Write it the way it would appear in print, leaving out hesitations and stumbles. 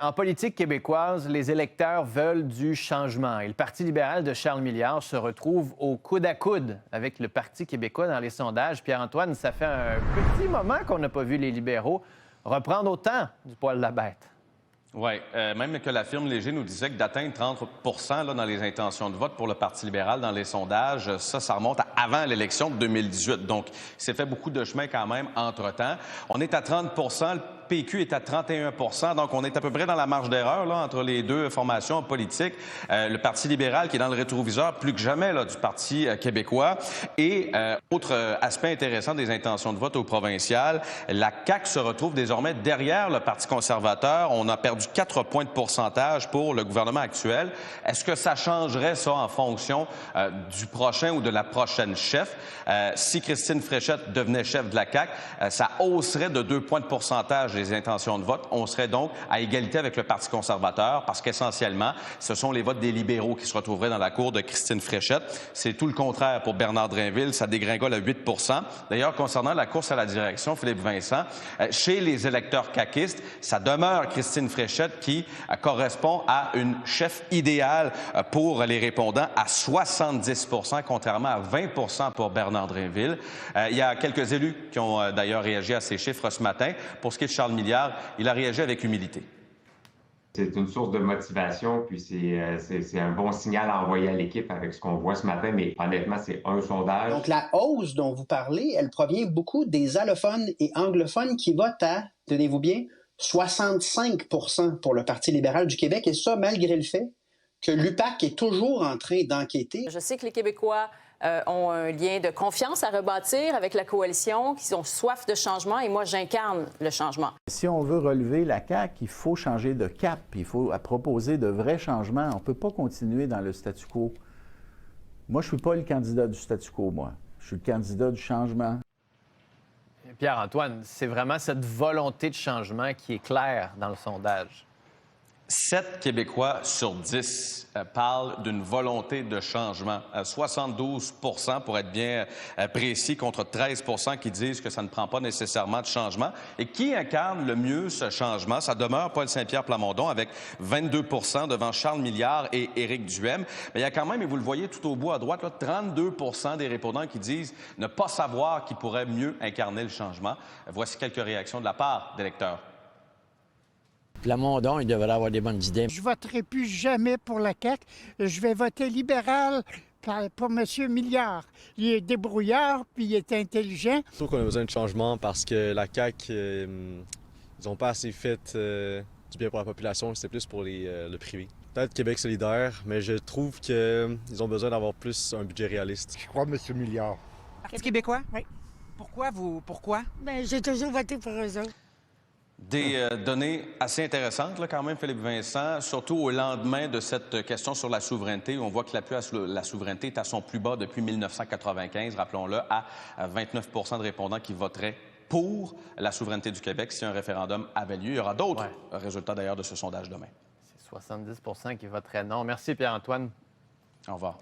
En politique québécoise, les électeurs veulent du changement. Et le Parti libéral de Charles Milliard se retrouve au coude à coude avec le Parti québécois dans les sondages. Pierre-Antoine, ça fait un petit moment qu'on n'a pas vu les libéraux reprendre autant du poil de la bête. Oui, même que la firme Léger nous disait que d'atteindre 30 là, dans les intentions de vote pour le Parti libéral dans les sondages, ça remonte à avant l'élection de 2018. Donc, il s'est fait beaucoup de chemin quand même entre-temps. On est à 30 le PQ est à 31 donc on est à peu près dans la marge d'erreur là, entre les deux formations politiques. Le Parti libéral qui est dans le rétroviseur plus que jamais là, du Parti québécois. Et autre aspect intéressant des intentions de vote au provincial, la CAQ se retrouve désormais derrière le Parti conservateur. On a perdu 4 points de pourcentage pour le gouvernement actuel. Est-ce que ça changerait ça en fonction du prochain ou de la prochaine chef? Si Christine Fréchette devenait chef de la CAQ, ça hausserait de 2 points de pourcentage les intentions de vote. On serait donc à égalité avec le Parti conservateur parce qu'essentiellement, ce sont les votes des libéraux qui se retrouveraient dans la cour de Christine Fréchette. C'est tout le contraire pour Bernard Drinville. Ça dégringole à 8 D'ailleurs, concernant la course à la direction, Philippe Vincent, chez les électeurs caquistes, ça demeure Christine Fréchette qui correspond à une chef idéale pour les répondants à 70 contrairement à 20 pour Bernard Drinville. Il y a quelques élus qui ont d'ailleurs réagi à ces chiffres ce matin. Pour ce qui est de Charles Milliard, il a réagi avec humilité. C'est une source de motivation, puis c'est un bon signal à envoyer à l'équipe avec ce qu'on voit ce matin, mais honnêtement, c'est un sondage. Donc, la hausse dont vous parlez, elle provient beaucoup des allophones et anglophones qui votent à, tenez-vous bien, 65 pour le Parti libéral du Québec, et ça, malgré le fait que l'UPAC est toujours en train d'enquêter. Je sais que les Québécois ont un lien de confiance à rebâtir avec la coalition, qu'ils ont soif de changement, et moi, j'incarne le changement. Si on veut relever la CAQ, il faut changer de cap, il faut proposer de vrais changements. On ne peut pas continuer dans le statu quo. Moi, je ne suis pas le candidat du statu quo, moi. Je suis le candidat du changement. Pierre-Antoine, c'est vraiment cette volonté de changement qui est claire dans le sondage. 7 Québécois sur 10 parlent d'une volonté de changement. 72 pour être bien précis, contre 13 qui disent que ça ne prend pas nécessairement de changement. Et qui incarne le mieux ce changement? Ça demeure Paul Saint-Pierre Plamondon avec 22 devant Charles Milliard et Éric Duhem. Mais il y a quand même, et vous le voyez tout au bout à droite, là, 32 des répondants qui disent ne pas savoir qui pourrait mieux incarner le changement. Voici quelques réactions de la part d'électeurs. Plamondon, il devrait avoir des bonnes idées. Je voterai plus jamais pour la CAQ. Je vais voter libéral pour M. Milliard. Il est débrouillard, puis il est intelligent. Je trouve qu'on a besoin de changement parce que la CAQ, ils n'ont pas assez fait du bien pour la population. C'était plus pour le privé. Peut-être Québec solidaire, mais je trouve qu'ils ont besoin d'avoir plus un budget réaliste. Je crois M. Milliard. Parti québécois? Oui. Pourquoi? Bien, j'ai toujours voté pour eux autres. Des données assez intéressantes, là, quand même, Philippe Vincent, surtout au lendemain de cette question sur la souveraineté. On voit que l'appui à la souveraineté est à son plus bas depuis 1995, rappelons-le, à 29 de répondants qui voteraient pour la souveraineté du Québec si un référendum avait lieu. Il y aura d'autres résultats, d'ailleurs, de ce sondage demain. C'est 70 qui voteraient non. Merci, Pierre-Antoine. Au revoir.